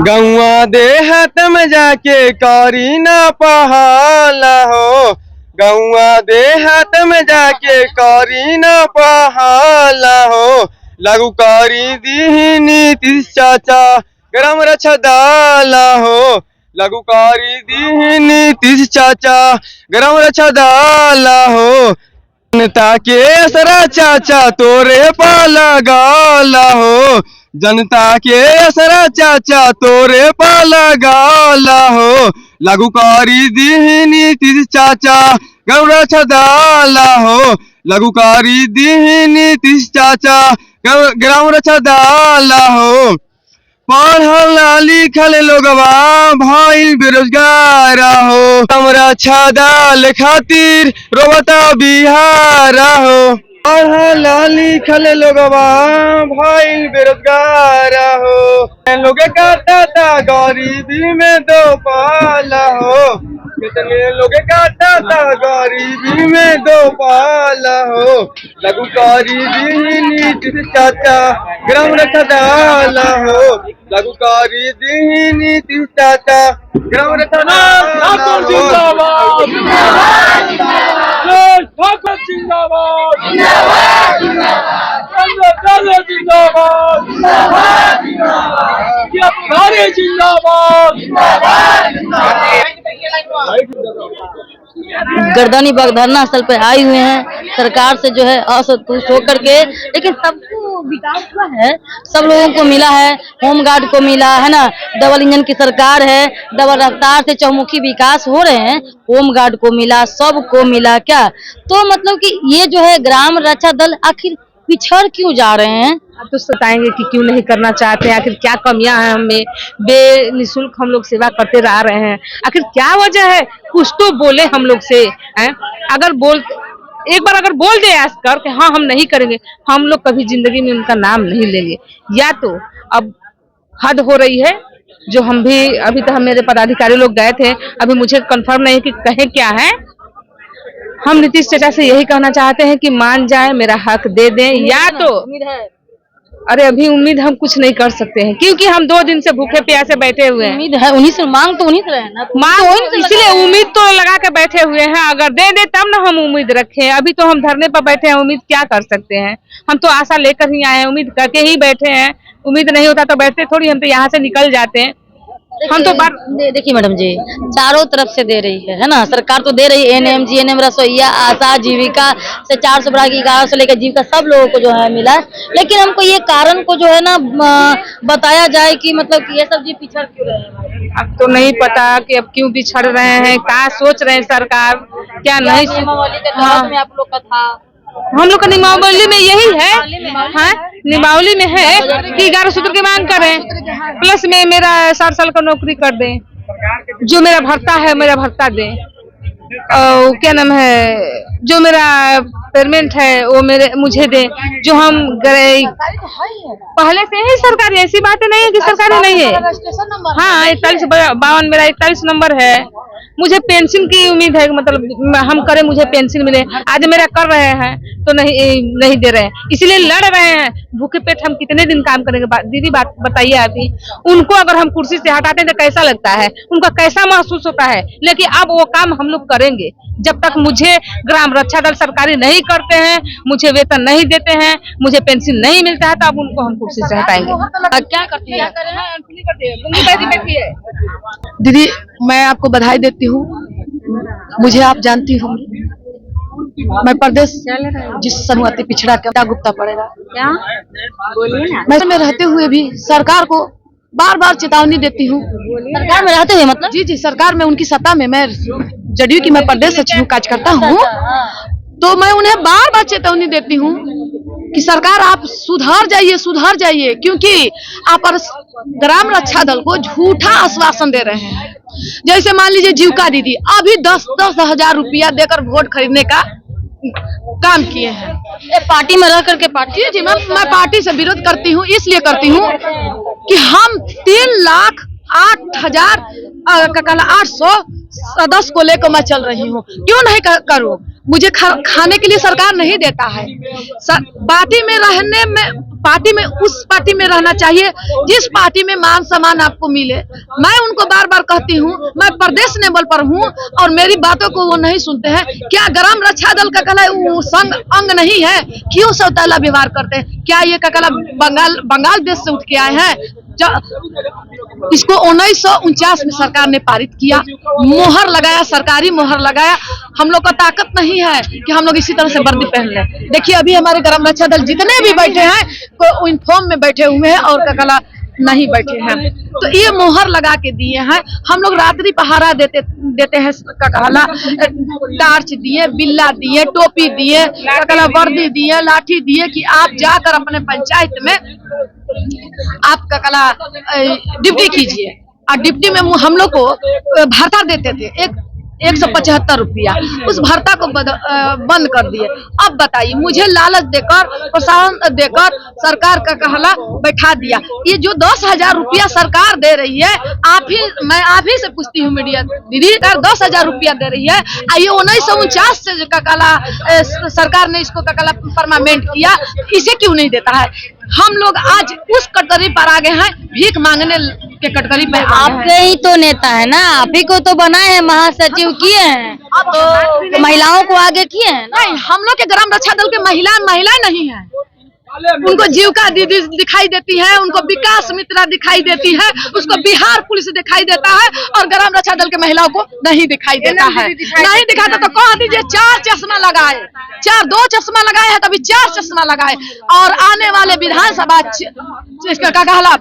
गौआ देहात में जाके करी ना पहाला हो, गौआ देहात में जाके करी ना पहाला हो, लागू करी दी नीतीश चाचा ग्राम रक्षा डाला हो, लागू करी दी नीतीश चाचा ग्राम रक्षा डाला हो, जनता के असरा चाचा तोरे पाला गाला हो, जनता के असरा चाचा तोरे पाला गाला हो, लागू करी दी नीतीश चाचा ग्राम रक्षा डाला हो, लागू करी दी नीतीश चाचा ग्राम रक्षा डाला हो, पढ़ल लिखल लोगवा भइल बेरोजगार हो, हमरा छादाल खातिर रोबता बिहार हो, पढ़ल लिखल लोगवा भइल बेरोजगार हो, लोग काटता गरीबी में दो पाला हो, कितने लोग काटता गरीबी में दो पाला हो, लागू करी दी नीतीश चाचा ग्राम रक्षा डाला हो, लागू करी दी नीतीश चाचा ग्राम रक्षा डाला हो। गर्दनी बाग धरना स्थल पे आए हुए हैं, सरकार से जो है असंतुष्ट होकर के, लेकिन सबको विकास हुआ है, सब लोगों को मिला है, होम गार्ड को मिला है ना, डबल इंजन की सरकार है, डबल रफ्तार से चौमुखी विकास हो रहे हैं, होम गार्ड को मिला, सबको मिला क्या? तो मतलब कि ये जो है ग्राम रक्षा दल आखिर पिछड़ क्यों जा रहे हैं? आप तो बताएंगे कि क्यों नहीं करना चाहते हैं, आखिर क्या कमियां हैं हमें, बेनिशुल्क हम लोग सेवा करते रह रहे हैं, आखिर क्या वजह है? कुछ तो बोले हम लोग से हैं? एक बार अगर बोल दे आज कर कि हाँ हम नहीं करेंगे, हम लोग कभी जिंदगी में उनका नाम नहीं लेंगे। या तो अब हद हो रही है, जो हम भी अभी तो हम मेरे पदाधिकारी लोग गए थे, अभी मुझे कंफर्म नहीं कि कहे क्या है। हम नीतीश चाचा से यही कहना चाहते हैं कि मान जाए, मेरा हक दे दें, या तो अरे अभी उम्मीद हम कुछ नहीं कर सकते हैं, क्योंकि हम 2 दिन से भूखे प्यासे बैठे हुए हैं। उम्मीद है उन्हीं से, मांग तो उन्हीं से रहे ना, मांग इसलिए उम्मीद तो लगा के बैठे हुए हैं, अगर दे दे तब ना हम उम्मीद रखें। अभी तो हम धरने पर बैठे हैं, उम्मीद क्या कर सकते हैं? हम तो आशा लेकर ही आए हैं, उम्मीद करके ही बैठे हैं। उम्मीद नहीं होता तो बैठते थोड़ी, हम तो यहाँ से निकल जाते हैं। हम तो देखिए मैडम जी, चारों तरफ से दे रही है ना, सरकार तो दे रही है, एनएम, जीएनएम, रसोईया, आशा, जीविका से 400 बढ़ा के 1100 लेकर जीविका सब लोगों को जो है मिला है। लेकिन हमको ये कारण को जो है ना बताया जाए कि मतलब कि ये सब जी पिछड़ क्यों रहे हैं? अब तो नहीं पता कि अब क्यों पिछड़ रहे हैं, क्या सोच रहे हैं सरकार, क्या नहीं। हाँ, में आप लोग का था, हम लोग का नियमावली में यही है, हाँ नियमावली में है कि 11 सूत्र की मांग करें, प्लस में मेरा 60 साल का नौकरी कर दें, जो मेरा भत्ता है मेरा भत्ता दें, और क्या नाम है, जो मेरा पेमेंट है वो मुझे दें, जो हम पहले से ही सरकारी, ऐसी बात नहीं है कि सरकारी नहीं है। हाँ 4152 मेरा 41 नंबर है। मुझे पेंशन की उम्मीद है, मतलब हम करें मुझे पेंशन मिले, आज मेरा कर रहे हैं तो नहीं दे रहे हैं, इसलिए लड़ रहे हैं। भूखे पेट हम कितने दिन काम करेंगे? दीदी बात बताइए आप ही। उनको अगर हम कुर्सी से हटाते हैं तो कैसा लगता है, उनका कैसा महसूस होता है? लेकिन अब वो काम हम लोग करेंगे। जब तक मुझे ग्राम रक्षा दल सरकारी नहीं करते हैं, मुझे वेतन नहीं देते हैं, मुझे पेंशन नहीं मिलता है, तो अब उनको हम कुर्सी से हटाएंगे। क्या करती है? दीदी मैं आपको बधाई देती हूँ, मुझे आप जानती हो, मैं प्रदेश जिस समूह अति पिछड़ा क्या गुप्ता पड़ेगा, क्या बोलिए ना। मैं में रहते हुए भी सरकार को बार बार चेतावनी देती हूँ। सरकार में रहते हुए मतलब? जी सरकार में, उनकी सत्ता में, मैं जदयू की मैं प्रदेश सचिव कार्य करता हूँ, तो मैं उन्हें बार बार चेतावनी देती हूँ कि सरकार आप सुधर जाइए, क्योंकि आप ग्राम रक्षा दल को झूठा आश्वासन दे रहे हैं। जैसे मान लीजिए जीविका दीदी अभी 10-10 हजार रुपया देकर वोट खरीदने का काम किए हैं। पार्टी में रह करके पार्टी, जी मैं पार्टी से विरोध करती हूँ, इसलिए करती हूँ कि हम 3,08,800 सदस्य को लेकर मैं चल रही हूँ, क्यों नहीं करूँ? मुझे खाने के लिए सरकार नहीं देता है। पार्टी में रहने में, पार्टी में उस पार्टी में रहना चाहिए जिस पार्टी में मान सम्मान आपको मिले। मैं उनको बार बार कहती हूँ, मैं प्रदेश लेवल पर हूँ और मेरी बातों को वो नहीं सुनते हैं। क्या ग्राम रक्षा दल का कला संग अंग नहीं है? क्यों सौतेला व्यवहार करते हैं? क्या ये कला बंगाल देश से उठ के आए हैं? इसको 1949 में सरकार ने पारित किया, मोहर लगाया, सरकारी मोहर लगाया। हम लोग का ताकत नहीं है कि हम लोग इसी तरह से वर्दी पहन लें। देखिए अभी हमारे ग्राम रक्षा दल जितने भी बैठे हैं वो यूनिफॉर्म में बैठे हुए हैं और कला नहीं बैठे हैं। तो ये मोहर लगा के दिए हैं। हम लोग रात्रि पहरा देते हैं, कला टार्च दिए, बिल्ला दिए, टोपी दिए, कला वर्दी दिए, लाठी दिए कि आप जाकर अपने पंचायत में आपका कला ड्यूटी कीजिए। और ड्यूटी में हम लोग को भत्ता देते थे 175 रुपया, उस भत्ता को बंद कर दिए। अब बताइए, मुझे लालच देकर, प्रोत्साहन देकर सरकार का कहला बैठा दिया। ये जो 10,000 रुपया सरकार दे रही है, मैं आप ही से पूछती हूँ मीडिया दीदी, 10,000 रुपया दे रही है, ये 1949 से का कहला सरकार ने इसको का कहला परमानेंट किया, इसे क्यों नहीं देता है? हम लोग आज उस कटघरे पर आ गए हैं, भीख मांगने के कटघरे पे। आपके ही तो नेता है ना, आप ही को तो बनाए हैं, महासचिव किए हैं, तो महिलाओं को आगे किए हैं। नहीं, हम लोग के ग्राम रक्षा दल के महिलाएं नहीं है। उनको जीविका दीदी दिखाई देती है, उनको विकास मित्रा दिखाई देती है, उसको बिहार पुलिस दिखाई देता है और ग्राम रक्षा दल के महिलाओं को नहीं दिखाई देता है। नहीं दिखाता तो कह दीजिए 4 चश्मा लगाए, 2 चश्मा लगाए हैं, तभी 4 चश्मा लगाए। और आने वाले विधानसभा का कहला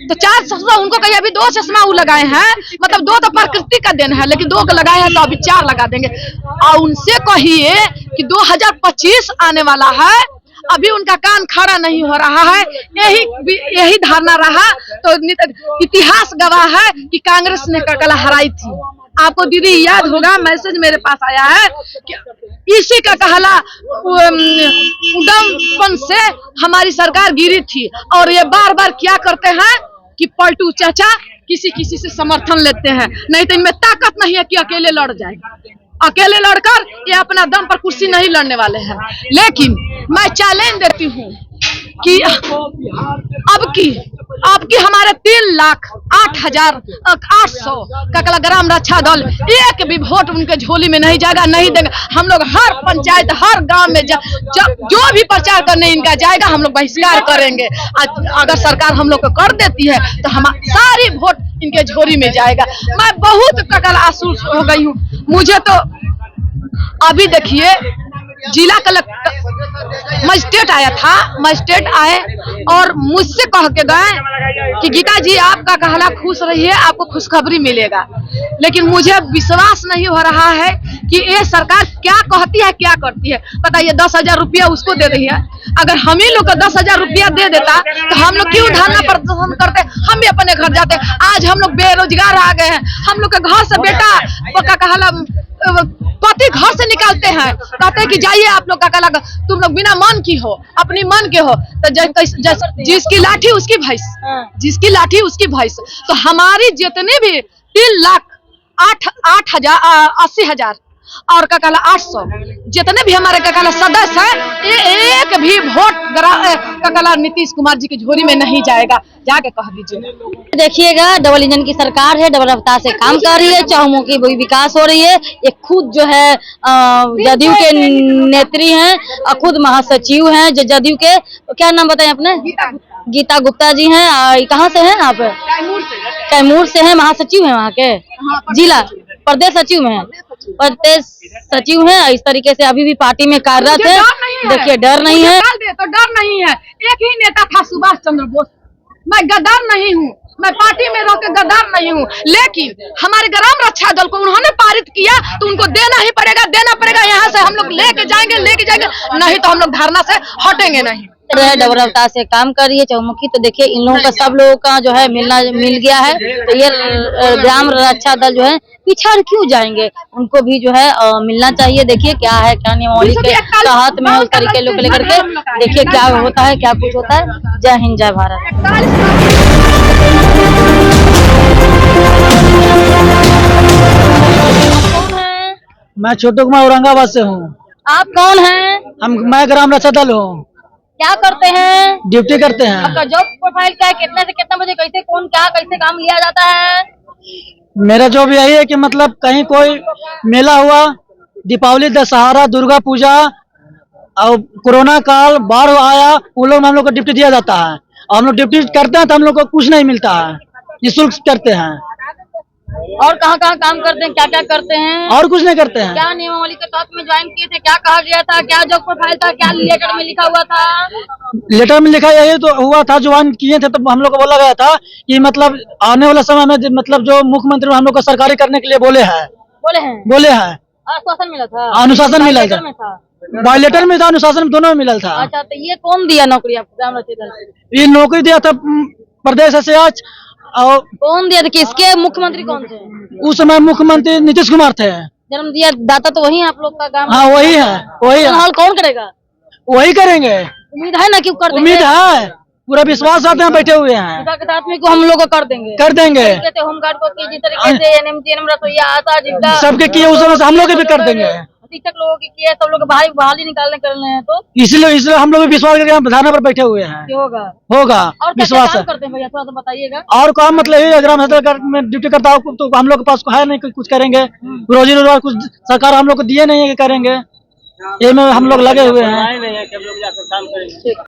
तो 4 चश्मा उनको कहिए, अभी 2 चश्मा वो लगाए हैं, मतलब 2 तो प्रकृति का देन है, लेकिन 2 को लगाए हैं तो अभी 4 लगा देंगे। और उनसे कहिए कि 2025 आने वाला है, अभी उनका कान खड़ा नहीं हो रहा है। यही धारणा रहा तो इतिहास गवाह है कि कांग्रेस ने कला हराई थी। आपको दीदी याद होगा, मैसेज मेरे पास आया है कि इसी का कहला उदमपन से हमारी सरकार गिरी थी। और ये बार बार क्या करते हैं कि पलटू चाचा किसी से समर्थन लेते हैं, नहीं तो इनमें ताकत नहीं है कि अकेले लड़ जाए। अकेले लड़कर ये अपना दम पर कुर्सी नहीं लड़ने वाले हैं। लेकिन मैं चैलेंज देती हूँ कि अब की हमारे 3,08,800 का ग्राम रक्षा दल एक भी वोट उनके झोली में नहीं जाएगा, नहीं देंगे। हम लोग हर पंचायत, हर गांव में जो भी प्रचार करने इनका जाएगा, हम लोग बहिष्कार करेंगे। अगर सरकार हम लोग को कर देती है तो हम सारी वोट इनके झोली में जाएगा। मैं बहुत ककल आसूस हो गई हूँ। मुझे तो अभी देखिए, जिला कलेक्टर मजिस्ट्रेट आया था, मजिस्ट्रेट आए और मुझसे कह के गए कि गीता जी आपका कहला खुश रहिए, आपको खुशखबरी मिलेगा। लेकिन मुझे विश्वास नहीं हो रहा है कि ये सरकार क्या कहती है, क्या करती है। बताइए, 10,000 रुपया उसको दे रही है। अगर हम ही लोग को 10,000 रुपया दे देता तो हम लोग क्यों धरना प्रदर्शन करते, हम भी अपने घर जाते। आज हम लोग बेरोजगार आ गए हैं। हम लोग के घर से बेटा का कहला पति घर से निकालते हैं, कहते हैं कि जाइए आप लोग का कहला, तुम लोग बिना मन की हो, अपनी मन के हो। तो जिसकी लाठी उसकी भैंस, जिसकी लाठी उसकी भैंस। तो हमारी जितने भी 3,08,000 और का कहला 800 जितने भी हमारे का कहला सदस्य है, एक भी वोट का कहला नीतीश कुमार जी की झोली में नहीं जाएगा। जाके कह दीजिए। देखिएगा, डबल इंजन की सरकार है, डबल रफ्तार से काम कर रही है, चहुमुखी विकास हो रही है। ये खुद जो है जदयू के नेत्री हैं और खुद महासचिव हैं, जो जदयू के, क्या नाम बताएं अपने? गीता गुप्ता जी हैं। कहाँ से हैं आप? कैमूर से हैं, महासचिव हैं वहाँ के, जिला प्रदेश सचिव में है, प्रदेश सचिव हैं। इस तरीके से अभी भी पार्टी में कार्यरत है। देखिए, डर नहीं है तो डर नहीं है। एक ही नेता था, सुभाष चंद्र बोस। मैं गद्दार नहीं हूँ, मैं पार्टी में रह के गद्दार नहीं हूँ। लेकिन हमारे ग्राम रक्षा दल को उन्होंने पारित किया तो उनको देना ही पड़ेगा, देना पड़ेगा। यहाँ से हम लोग लेके जाएंगे, नहीं तो हम लोग धरना से हटेंगे नहीं। डबल रफ्तार से काम कर रही है चहुमुखी। तो देखिए, इन लोगों का सब लोगों का जो है मिल गया है। तो ये ग्राम रक्षा दल जो है पिछड़ क्यों जाएंगे, उनको भी जो है मिलना चाहिए। देखिए क्या है, क्या नियमावली के तहत में उस तरीके लोग लेकर के देखिए क्या होता है, क्या कुछ होता है। जय हिंद, जय भारत। मैं छोटू कुमार औरंगाबाद से हूँ। आप कौन हैं? मैं ग्राम रक्षा दल हूँ। क्या करते हैं? ड्यूटी करते हैं। आपका जॉब प्रोफाइल क्या है? कितने से कितना बजे कैसे कौन क्या कैसे काम लिया जाता है? मेरा जॉब यही है कि मतलब कहीं कोई मेला हुआ, दीपावली, दशहरा, दुर्गा पूजा और कोरोना काल, बाढ़ आया, उन लोग में हम लोग को ड्यूटी दिया जाता है और हम लोग ड्यूटी करते हैं तो हम लोग को कुछ नहीं मिलता है, निःशुल्क करते हैं। और कहाँ काम करते हैं? क्या क्या करते हैं? और कुछ नहीं करते हैं। क्या नियमावली के तहत में ज्वाइन किए थे? क्या कहा गया था? क्या जॉब प्रोफाइल था? क्या लेटर में लिखा हुआ था? लेटर में लिखा यही तो हुआ था, ज्वाइन किए थे तो हम लोग को बोला गया था कि मतलब आने वाला समय में मतलब जो मुख्यमंत्री हम लोग को सरकारी करने के लिए बोले हैं। आश्वासन मिला था? अनुशासन मिला था। में था? बायोलेटर में था, अनुशासन में, दोनों में मिला था। अच्छा, तो ये कौन दिया नौकरी आपको ग्राम रक्षा दल से? ये नौकरी दिया था प्रदेश से आज। और कौन दिया था? किसके मुख्यमंत्री कौन थे? उस समय मुख्यमंत्री नीतीश कुमार थे। जन्म दिया दाता तो वही है आप लोग का गाँव? हाँ वही है, वही है। हाल कौन करेगा? वही करेंगे, उम्मीद है ना कि कर देंगे? उम्मीद है, पूरा विश्वास साथ में बैठे हुए हैं। के साथ में को हम लोग को कर देंगे, कर देंगे। जैसे होमगार्ड को किए, जिस तरीके से एनएम रसोईया आशा जिनका सबके किए उस समय से हम लोग भी कर देंगे। शिक्षक लोगों के किए, सब लोग बहाली निकालने कर रहे हैं, तो इसलिए हम लोग भी विश्वास करके हम धारणा पर बैठे हुए हैं। होगा और विश्वास करते हैं भैया, थोड़ा सा बताइएगा। और काम मतलब ये ग्राम सदर में ड्यूटी करता हूँ तो हम लोग के पास है नहीं कि कुछ करेंगे, रोजी रोजगार कुछ सरकार हम लोग को दिए नहीं है कि करेंगे, ये में हम लोग लगे हुए हैं।